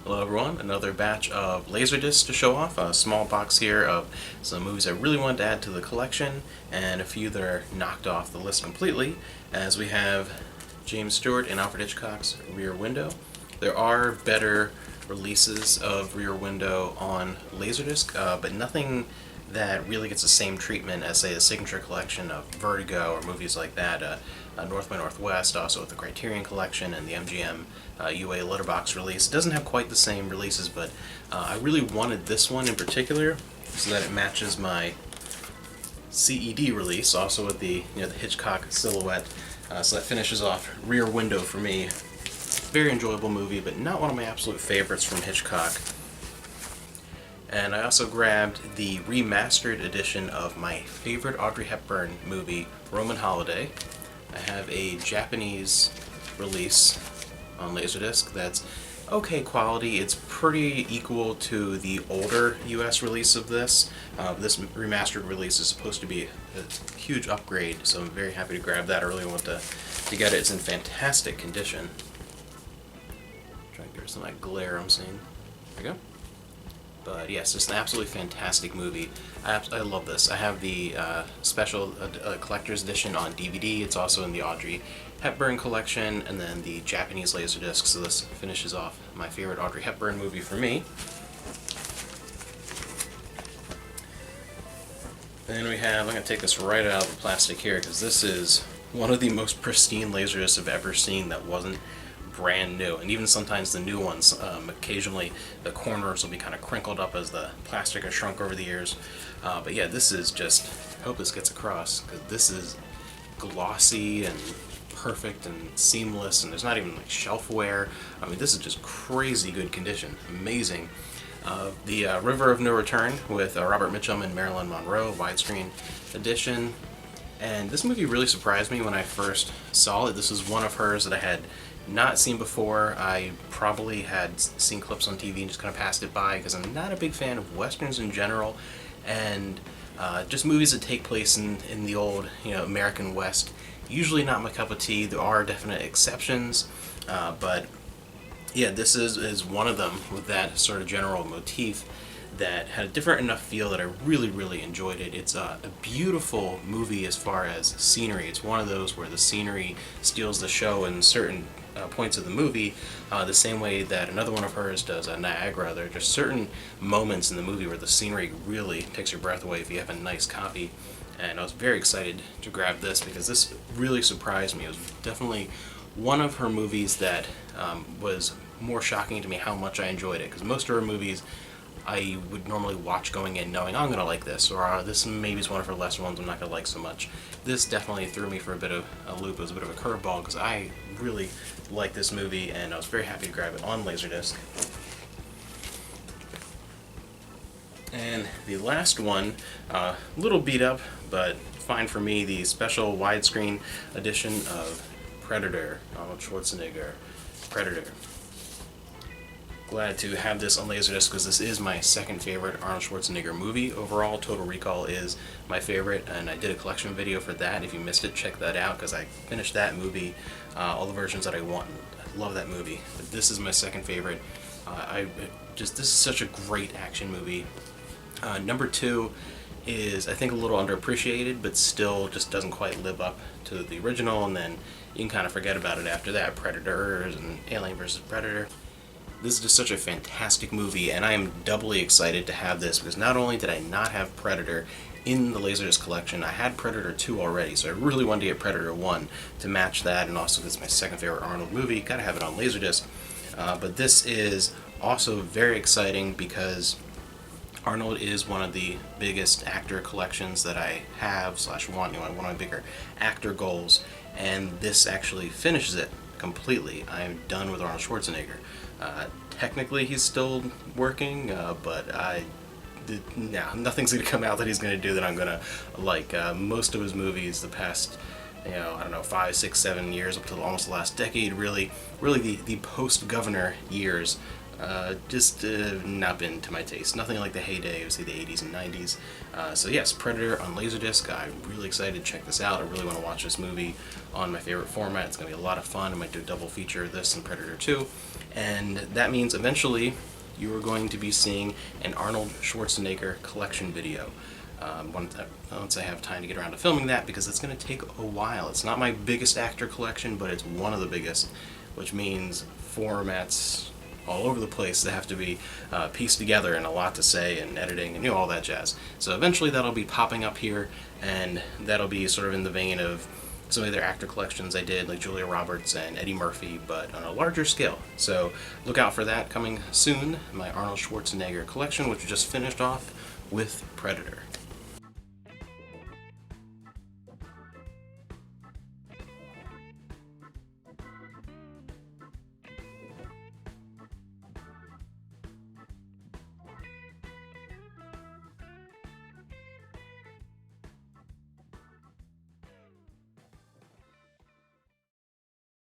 Hello everyone, another batch of LaserDiscs to show off, a small box here of some movies I really wanted to add to the collection, and a few that are knocked off the list completely, as we have James Stewart and Alfred Hitchcock's Rear Window. There are better releases of Rear Window on LaserDisc, but nothing that really gets the same treatment as, say, the signature collection of Vertigo or movies like that, North by Northwest, also with the Criterion Collection and the MGM UA Letterbox release. It doesn't have quite the same releases, but I really wanted this one in particular so that it matches my CED release, also with the the Hitchcock silhouette. So that finishes off Rear Window for me. Very enjoyable movie, but not one of my absolute favorites from Hitchcock. And I also grabbed the remastered edition of my favorite Audrey Hepburn movie, Roman Holiday. I have a Japanese release on LaserDisc that's okay quality. It's pretty equal to the older US release of this. This remastered release is supposed to be a huge upgrade, so I'm very happy to grab that early on to get it. It's in fantastic condition. Try to get some of that glare I'm seeing. There we go. But yes, it's an absolutely fantastic movie. I love this. I have the special collector's edition on DVD. It's also in the Audrey Hepburn collection, and then the Japanese LaserDisc. So this finishes off my favorite Audrey Hepburn movie for me. Then we have, I'm going to take this right out of the plastic here because this is one of the most pristine LaserDiscs I've ever seen that wasn't brand new, and even sometimes the new ones, occasionally the corners will be kind of crinkled up as the plastic has shrunk over the years. But yeah, this is just, I hope this gets across, because this is glossy and perfect and seamless, and there's not even like shelf wear. I mean, this is just crazy good condition, amazing. The River of No Return with Robert Mitchum and Marilyn Monroe widescreen edition. And this movie really surprised me when I first saw it. This was one of hers that I had not seen before. I probably had seen clips on TV and just kind of passed it by because I'm not a big fan of westerns in general, and just movies that take place in the old American West. Usually not my cup of tea. There are definite exceptions, but yeah, this is one of them with that sort of general motif that had a different enough feel that I really enjoyed it. It's a beautiful movie as far as scenery. It's one of those where the scenery steals the show in certain points of the movie, the same way that another one of hers does, Niagara. There are just certain moments in the movie where the scenery really takes your breath away if you have a nice copy. And I was very excited to grab this because this really surprised me. It was definitely one of her movies that was more shocking to me how much I enjoyed it, because most of her movies I would normally watch going in knowing I'm going to like this, or this maybe is one of her lesser ones I'm not going to like so much. This definitely threw me for a bit of a loop. It was a bit of a curveball because I really like this movie, and I was very happy to grab it on LaserDisc. And the last one, a little beat up, but fine for me, the special widescreen edition of Predator, Arnold Schwarzenegger, Predator. Glad to have this on LaserDisc because this is my second favorite Arnold Schwarzenegger movie. Overall, Total Recall is my favorite, and I did a collection video for that. If you missed it, check that out because I finished that movie, all the versions that I want. I love that movie, but this is my second favorite. This is such a great action movie. Number two is, I think, a little underappreciated, but still just doesn't quite live up to the original, and then you can kind of forget about it after that. Predators and Alien vs. Predator. This is just such a fantastic movie, and I am doubly excited to have this because not only did I not have Predator in the LaserDisc collection, I had Predator 2 already, so I really wanted to get Predator 1 to match that, and also it's my second favorite Arnold movie. Gotta have it on LaserDisc. But this is also very exciting because Arnold is one of the biggest actor collections that I have / want. One of my bigger actor goals, and this actually finishes it completely. I'm done with Arnold Schwarzenegger. Technically, he's still working, but nothing's going to come out that he's going to do that I'm going to like. Most of his movies, the past, I don't know, 5, 6, 7 years, up to almost the last decade, really the post-Governor years just not been to my taste. Nothing like the heyday of, say, the 80s and 90s. So yes, Predator on LaserDisc. I'm really excited to check this out. I really want to watch this movie on my favorite format. It's going to be a lot of fun. I might do a double feature of this and Predator 2. And that means eventually you are going to be seeing an Arnold Schwarzenegger collection video. Once I have time to get around to filming that, because it's going to take a while. It's not my biggest actor collection, but it's one of the biggest, which means formats all over the place that have to be pieced together, and a lot to say, and editing, and all that jazz. So eventually that'll be popping up here, and that'll be sort of in the vein of some of their actor collections I did, like Julia Roberts and Eddie Murphy, but on a larger scale. So look out for that coming soon, my Arnold Schwarzenegger collection, which just finished off with Predator.